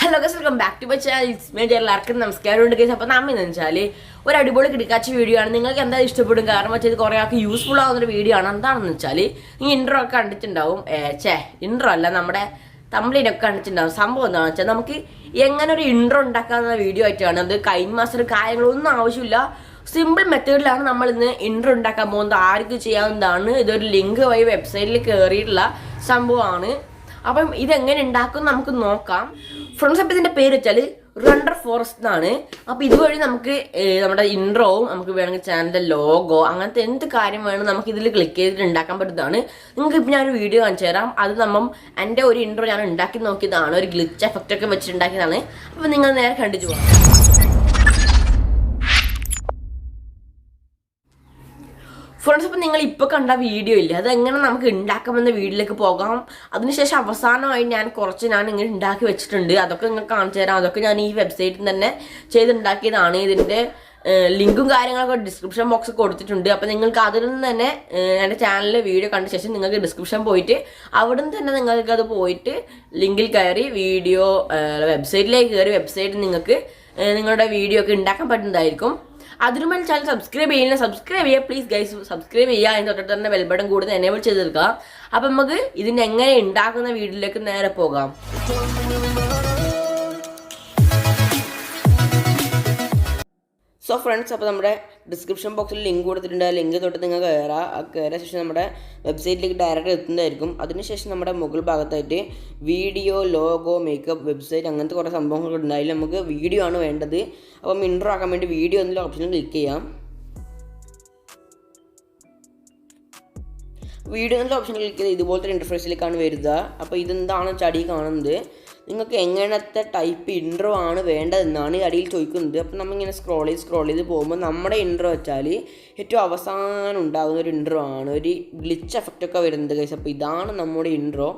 Hello guys, welcome back to my channel. It's me, എല്ലാവർക്കും നമസ്കാരമുണ്ട് guys. അപ്പോൾ നമ്മൾ ഇന്ന് വെച്ചാൽ ഒരു അടിപൊളി കിടക്കാച്ച വീഡിയോ ആണ്. നിങ്ങൾക്ക് എന്താ ഇഷ്ടപ്പെടും? കാരണം വെച്ചാൽ കുറേ ആൾക്ക് യൂസ്ഫുൾ ആവുന്ന ഒരു വീഡിയോ ആണ്. എന്താണെന്ന് വെച്ചാൽ ഈ ഇൻട്രോ ഒക്കെ കണ്ടിട്ടുണ്ടാവും. ഇൻട്രോ അല്ല, നമ്മുടെ തംബ്നെയിലൊക്കെ കണ്ടിട്ടുണ്ടാവും. സംഭവം എന്താണെന്ന് വെച്ചാൽ നമുക്ക് എങ്ങനെ ഒരു ഇൻട്രോ ഉണ്ടാക്കാവുന്ന വീഡിയോ ആയിട്ടാണ്. അത് കൈൻമാസ്റ്റർ കാര്യങ്ങളൊന്നും ആവശ്യമില്ല. സിമ്പിൾ മെത്തേഡിലാണ് നമ്മൾ ഇന്ന് ഇൻട്രോ ഉണ്ടാക്കാൻ പോകുന്നത്. ആർക്ക് ചെയ്യാവുന്നതാണ്. ഇതൊരു ലിങ്ക് വഴി വെബ്സൈറ്റിൽ കയറിയിട്ടുള്ള സംഭവമാണ്. അപ്പം ഇതെങ്ങനെ ഉണ്ടാക്കും നമുക്ക് നോക്കാം. ഫ്രണ്ട്സ്, അപ്പം ഇതിൻ്റെ പേര് വെച്ചാൽ റണ്ടർ ഫോറസ്റ്റ് എന്നാണ്. അപ്പോൾ ഇതുവഴി നമുക്ക് നമ്മുടെ ഇൻട്രോവും നമുക്ക് വേണമെങ്കിൽ ചാനലിൻ്റെ ലോഗോ അങ്ങനത്തെ എന്ത് കാര്യം വേണം നമുക്ക് ഇതിൽ ക്ലിക്ക് ചെയ്തിട്ട് ഉണ്ടാക്കാൻ പറ്റുന്നതാണ്. നിങ്ങൾക്ക് ഇപ്പം ഞാനൊരു വീഡിയോ കാണിച്ചു തരാം. അത് എൻ്റെ ഒരു ഇൻട്രോ ഞാൻ ഉണ്ടാക്കി നോക്കിയതാണ്. ഒരു ഗ്ലിച്ച് എഫക്റ്റ് ഒക്കെ വെച്ചിട്ടുണ്ടാക്കിയതാണ്. അപ്പോൾ നിങ്ങൾ നേരെ കണ്ടിട്ട് പോകാം. ഫ്രണ്ട്സ്, അപ്പം നിങ്ങൾ ഇപ്പോൾ കണ്ട വീഡിയോ ഇല്ലേ, അതെങ്ങനെ നമുക്ക് ഉണ്ടാക്കാമെന്ന വീഡിയോയിലേക്ക് പോകാം. അതിനുശേഷം അവസാനമായി ഞാൻ ഇങ്ങനെ ഉണ്ടാക്കി വെച്ചിട്ടുണ്ട്. അതൊക്കെ നിങ്ങൾക്ക് കാണിച്ചു തരാം. അതൊക്കെ ഞാൻ ഈ വെബ്സൈറ്റിൽ തന്നെ ചെയ്തുണ്ടാക്കിയതാണ്. ഇതിൻ്റെ ലിങ്കും കാര്യങ്ങളൊക്കെ ഡിസ്ക്രിപ്ഷൻ ബോക്സ് കൊടുത്തിട്ടുണ്ട്. അപ്പോൾ നിങ്ങൾക്ക് അതിൽ നിന്ന് തന്നെ എൻ്റെ ചാനലിലെ വീഡിയോ കണ്ട ശേഷം നിങ്ങൾക്ക് ഡിസ്ക്രിപ്ഷൻ പോയിട്ട് അവിടെ നിന്ന് തന്നെ നിങ്ങൾക്ക് അത് പോയിട്ട് ലിങ്കിൽ കയറി വീഡിയോ വെബ്സൈറ്റിലേക്ക് കയറി വെബ്സൈറ്റിൽ നിങ്ങൾക്ക് നിങ്ങളുടെ വീഡിയോ ഒക്കെ ഉണ്ടാക്കാൻ പറ്റുന്നതായിരിക്കും. അതിനുമേൽ ചാനൽ സബ്സ്ക്രൈബ് ചെയ്യുക പ്ലീസ് ഗൈസ്. സബ്സ്ക്രൈബ് ചെയ്യുക. അതിന് തൊട്ടിട്ട് തന്നെ ബെൽ ബട്ടൺ കൂടുതൽ എനേബിൾ ചെയ്തെടുക്കുക. അപ്പം നമുക്ക് ഇതിന് എങ്ങനെ ഉണ്ടാക്കുന്ന വീഡിയോയിലേക്ക് നേരെ പോകാം. സോ ഫ്രണ്ട്സ്, അപ്പോൾ നമ്മുടെ ഡിസ്ക്രിപ്ഷൻ ബോക്സിൽ ലിങ്ക് കൊടുത്തിട്ടുണ്ട്. ആ ലിങ്ക് തൊട്ട് നിങ്ങൾ കയറിയ ശേഷം നമ്മുടെ വെബ്സൈറ്റിലേക്ക് ഡയറക്റ്റ് എത്തുന്നതായിരിക്കും. അതിനുശേഷം നമ്മുടെ മുകൾ ഭാഗത്തായിട്ട് വീഡിയോ, ലോഗോ, മേക്കപ്പ്, വെബ്സൈറ്റ് അങ്ങനത്തെ കുറേ സംഭവങ്ങൾ ഉണ്ടായാലും നമുക്ക് വീഡിയോ ആണ് വേണ്ടത്. അപ്പം ഇൻട്രോ ആക്കാൻ വേണ്ടി വീഡിയോ എന്നുള്ള ഓപ്ഷനിൽ ക്ലിക്ക് ചെയ്യാം. വീഡിയോ എന്നുള്ള ഓപ്ഷനിൽ ക്ലിക്ക് ചെയ്ത് ഇതുപോലത്തെ ഇൻ്റർഫേസിലേക്കാണ് വരിക. അപ്പോൾ ഇതെന്താണ് ചടി കാണുന്നത്, നിങ്ങൾക്ക് എങ്ങനത്തെ ടൈപ്പ് ഇൻട്രോ ആണ് വേണ്ടതെന്നാണ് ഈ അടിയിൽ ചോദിക്കുന്നത്. അപ്പോൾ നമ്മളിങ്ങനെ സ്ക്രോൾ ചെയ്ത് പോകുമ്പോൾ നമ്മുടെ ഇൻട്രോ വെച്ചാൽ ഏറ്റവും അവസാനം ഉണ്ടാകുന്ന ഒരു ഇൻട്രോ ആണ്. ഒരു ഗ്ലിച്ച് എഫക്റ്റ് ഒക്കെ വരുന്നത് ഗൈസ്. അപ്പോൾ ഇതാണ് നമ്മുടെ ഇൻട്രോ.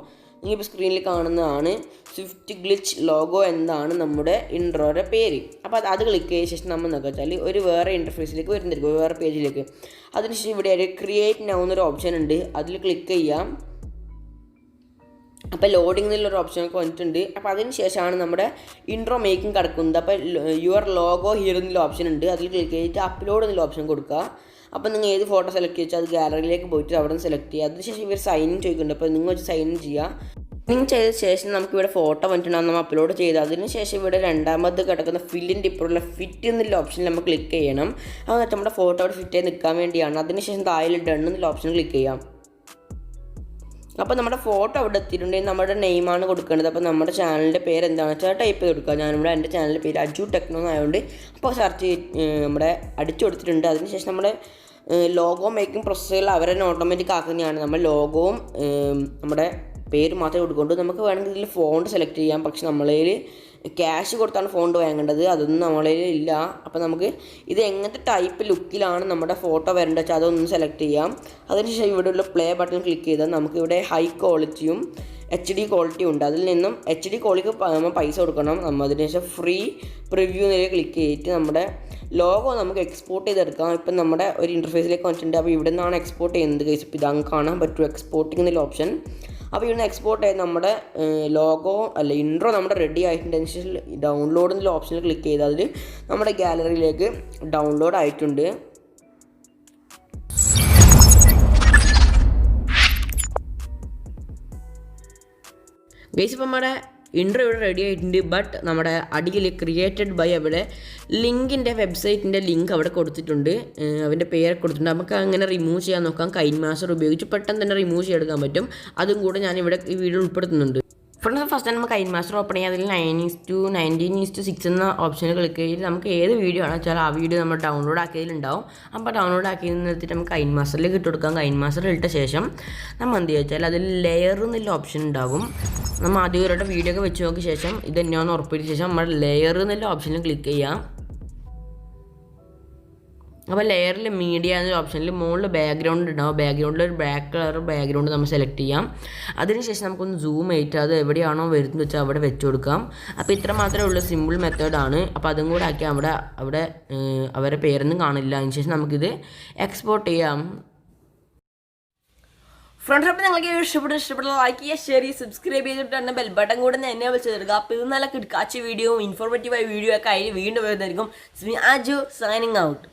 നിങ്ങളിപ്പോൾ സ്ക്രീനിൽ കാണുന്നതാണ് സ്വിഫ്റ്റ് ഗ്ലിച്ച് ലോഗോ എന്നാണ് നമ്മുടെ ഇൻട്രോയുടെ പേര്. അപ്പോൾ അത് ക്ലിക്ക് ചെയ്ത ശേഷം നമ്മൾ നോക്കുക വെച്ചാൽ ഒരു വേറെ ഇൻ്റർഫേസിലേക്ക് വരുന്നതായിരിക്കും, വേറെ പേജിലേക്ക്. അതിനുശേഷം ഇവിടെ ഒരു ക്രിയേറ്റ് നൗ എന്നൊരു ഓപ്ഷൻ ഉണ്ട്. അതിൽ ക്ലിക്ക് ചെയ്യാം. അപ്പോൾ ലോഡിംഗ് എന്നുള്ളൊരു ഓപ്ഷനൊക്കെ വന്നിട്ടുണ്ട്. അപ്പോൾ അതിന് ശേഷമാണ് നമ്മുടെ ഇൻട്രോ മേക്കിംഗ് കിടക്കുന്നത്. അപ്പോൾ യുവർ ലോഗോ ഹിയർ എന്നുള്ള ഓപ്ഷൻ ഉണ്ട്. അതിൽ ക്ലിക്ക് ചെയ്തിട്ട് അപ്ലോഡ് എന്നുള്ള ഓപ്ഷൻ കൊടുക്കുക. അപ്പോൾ നിങ്ങൾ ഏത് ഫോട്ടോ സെലക്ട് ചെയ്താൽ അത് ഗാലറിയിലേക്ക് പോയിട്ട് അവിടെ നിന്ന് സെലക്ട് ചെയ്യുക. അതിനുശേഷം ഇവർ സൈൻ ഇൻ ചോദിക്കുന്നുണ്ട്. അപ്പോൾ നിങ്ങൾ വെച്ച് സൈൻ ഇൻ ചെയ്യുക. സൈൻ ചെയ്ത ശേഷം നമുക്കിവിടെ ഫോട്ടോ വന്നിട്ടുണ്ടാകും, നമ്മൾ അപ്ലോഡ് ചെയ്ത്. അതിനുശേഷം ഇവിടെ രണ്ടാമത് കിടക്കുന്ന ഫില്ലിൻ്റെ ഇപ്പോഴുള്ള ഫിറ്റ് എന്നുള്ള ഓപ്ഷനിൽ നമ്മൾ ക്ലിക്ക് ചെയ്യണം. അത് നമ്മുടെ ഫോട്ടോ അവിടെ ഫിറ്റ് ചെയ്ത് നിൽക്കാൻ വേണ്ടിയാണ്. അതിനുശേഷം താഴെ ഡൺ എന്നുള്ള ഓപ്ഷൻ ക്ലിക്ക് ചെയ്യാം. അപ്പോൾ നമ്മുടെ ഫോട്ടോ അവിടെ എത്തിയിട്ടുണ്ടെങ്കിൽ നമ്മുടെ നെയിമാണ് കൊടുക്കേണ്ടത്. അപ്പോൾ നമ്മുടെ ചാനലിൻ്റെ പേര് എന്താണെന്ന് വെച്ചാൽ ടൈപ്പ് ചെയ്ത് കൊടുക്കുക. ഞാനിവിടെ എൻ്റെ ചാനലിൻ്റെ പേര് അജു ടെക്നോ ആയതുകൊണ്ട് അപ്പോൾ സെർച്ച് നമ്മുടെ അടിച്ചു കൊടുത്തിട്ടുണ്ട്. അതിനുശേഷം നമ്മുടെ ലോഗോ മേക്കിംഗ് പ്രോസസ്സുകൾ അവർ തന്നെ ഓട്ടോമാറ്റിക് ആക്കുന്നതാണ്. നമ്മൾ ലോഗോവും നമ്മുടെ പേര് മാത്രമേ കൊടുക്കുള്ളൂ. നമുക്ക് വേണമെങ്കിൽ ഇതിൽ ഫോണ്ട് സെലക്ട് ചെയ്യാം. പക്ഷെ നമ്മളതിൽ ക്യാഷ് കൊടുത്താണ് ഫോണ്ട് വാങ്ങേണ്ടത്. അതൊന്നും നമ്മളതിൽ ഇല്ല. അപ്പോൾ നമുക്ക് ഇത് എങ്ങനത്തെ ടൈപ്പ് ലുക്കിലാണ് നമ്മുടെ ഫോട്ടോ വരേണ്ടത് വെച്ചാൽ അതൊന്നും സെലക്ട് ചെയ്യാം. അതിനുശേഷം ഇവിടെയുള്ള പ്ലേ ബട്ടൺ ക്ലിക്ക് ചെയ്താൽ നമുക്കിവിടെ ഹൈ ക്വാളിറ്റിയും HD ക്വാളിറ്റിയും ഉണ്ട്. അതിൽ നിന്നും HD ക്വാളിറ്റിക്ക് നമ്മൾ പൈസ കൊടുക്കണം. നമ്മൾ അതിനുശേഷം ഫ്രീ പ്രിവ്യൂ എന്നിൽ ക്ലിക്ക് ചെയ്തിട്ട് നമ്മുടെ ലോഗോ നമുക്ക് എക്സ്പോർട്ട് ചെയ്തെടുക്കാം. ഇപ്പം നമ്മുടെ ഒരു ഇൻ്റർഫേസിലേക്ക് വന്നിട്ടുണ്ട്. അപ്പോൾ ഇവിടെ നിന്നാണ് എക്സ്പോർട്ട് ചെയ്യുന്നത് കേസ്. ഇപ്പോൾ ഇതങ്ങ് കാണാൻ പറ്റും എക്സ്പോർട്ടിംഗ് എന്നുള്ള ഓപ്ഷൻ. അപ്പോൾ ഇവിടുന്ന് എക്സ്പോർട്ട് ചെയ്ത് നമ്മുടെ ലോഗോ ഇൻട്രോ നമ്മുടെ റെഡി ആയിട്ടുണ്ട്. അതിനുശേഷം ഡൗൺലോഡ് എന്നുള്ള ഓപ്ഷനിൽ ക്ലിക്ക് ചെയ്താൽ അതിൽ നമ്മുടെ ഗാലറിയിലേക്ക് ഡൗൺലോഡ് ആയിട്ടുണ്ട്. ഗൈസ്, ഇപ്പം നമ്മുടെ ഇൻട്രോ ഇവിടെ റെഡി ആയിട്ടുണ്ട്. ബട്ട് നമ്മുടെ അടിയിൽ ക്രിയേറ്റഡ് ബൈ അവിടെ ലിങ്കിൻ്റെ വെബ്സൈറ്റിൻ്റെ ലിങ്ക് അവിടെ കൊടുത്തിട്ടുണ്ട്. അവൻ്റെ പേര് കൊടുത്തിട്ടുണ്ട്. നമുക്ക് അങ്ങനെ റിമൂവ് ചെയ്യാൻ നോക്കാം. കൈൻമാസ്റ്റർ ഉപയോഗിച്ച് പെട്ടെന്ന് തന്നെ റിമൂവ് ചെയ്തെടുക്കാൻ പറ്റും. അതും കൂടെ ഞാനിവിടെ ഈ വീഡിയോ ഉൾപ്പെടുത്തുന്നുണ്ട്. ഫസ്റ്റ് നമ്മൾ കൈൻമാസ്റ്റർ ഓപ്പൺ ചെയ്യുക. അതിൽ 9:19:6 എന്ന ഓപ്ഷനിൽ ക്ലിക്ക് ചെയ്തിട്ട് നമുക്ക് ഏത് വീഡിയോ ആണെന്ന് വെച്ചാൽ ആ വീഡിയോ നമ്മൾ ഡൗൺലോഡ് ആക്കിയതിലുണ്ടാവും. അപ്പോൾ ഡൗൺലോഡ് ആക്കിയതിൽ നിർത്തിയിട്ട് നമുക്ക് കൈൻമാസ്റ്ററിലേക്ക് ഇട്ട് കൊടുക്കാം. കൈൻമാസ്റ്ററിൽ ഇട്ട ശേഷം നമ്മൾ എന്ത് വെച്ചാൽ അതിൽ ലെയർ എന്നുള്ള ഓപ്ഷൻ ഉണ്ടാകും. നമ്മൾ ആദ്യം വീഡിയോ ഒക്കെ വെച്ച് നോക്കിയ ശേഷം ഇത് തന്നെയാണെന്ന് ഉറപ്പിച്ച ശേഷം നമ്മൾ ലെയർ എന്നുള്ള ഓപ്ഷനിൽ ക്ലിക്ക് ചെയ്യാം. അപ്പോൾ ലെയറിൽ മീഡിയ എന്നൊരു ഓപ്ഷനിൽ മുകളിൽ ബാക്ക്ഗ്രൗണ്ട് ഉണ്ടാവും. ബാക്ക്ഗ്രൗണ്ടിൽ ഒരു ബ്ലാക്ക് കളർ ബാക്ക്ഗ്രൗണ്ട് നമ്മൾ സെലക്ട് ചെയ്യാം. അതിനുശേഷം നമുക്കൊന്ന് സൂം ചെയ്തിട്ട് അത് എവിടെയാണോ വരുന്നത് വെച്ചാൽ അവിടെ വെച്ച് കൊടുക്കാം. അപ്പോൾ ഇത്ര മാത്രമേ ഉള്ളൂ, സിമ്പിൾ മെത്തേഡാണ്. അപ്പോൾ അതും കൂടെ ആക്കി അവിടെ അവരുടെ പേരൊന്നും കാണില്ല. അതിനുശേഷം നമുക്കിത് എക്സ്പോർട്ട് ചെയ്യാം. ഫ്രണ്ട്സ്, അപ്പോൾ നിങ്ങൾക്ക് ഇഷ്ടപ്പെട്ട ലൈക്ക് ചെയ്യുക, ഷെയർ ചെയ്യുക, സബ്സ്ക്രൈബ് ചെയ്തിട്ട് തന്നെ ബെൽ ബട്ടൺ കൂടെ എന്നെ വിളിച്ച് തരിക. അപ്പോൾ ഇത് നല്ല കിടക്കാച്ച വീഡിയോ, ഇൻഫോർമേറ്റീവായ വീഡിയോ ഒക്കെ ആയി വീണ്ടും വരുന്നതായിരിക്കും. ആജു സൈനിങ് ഔട്ട്.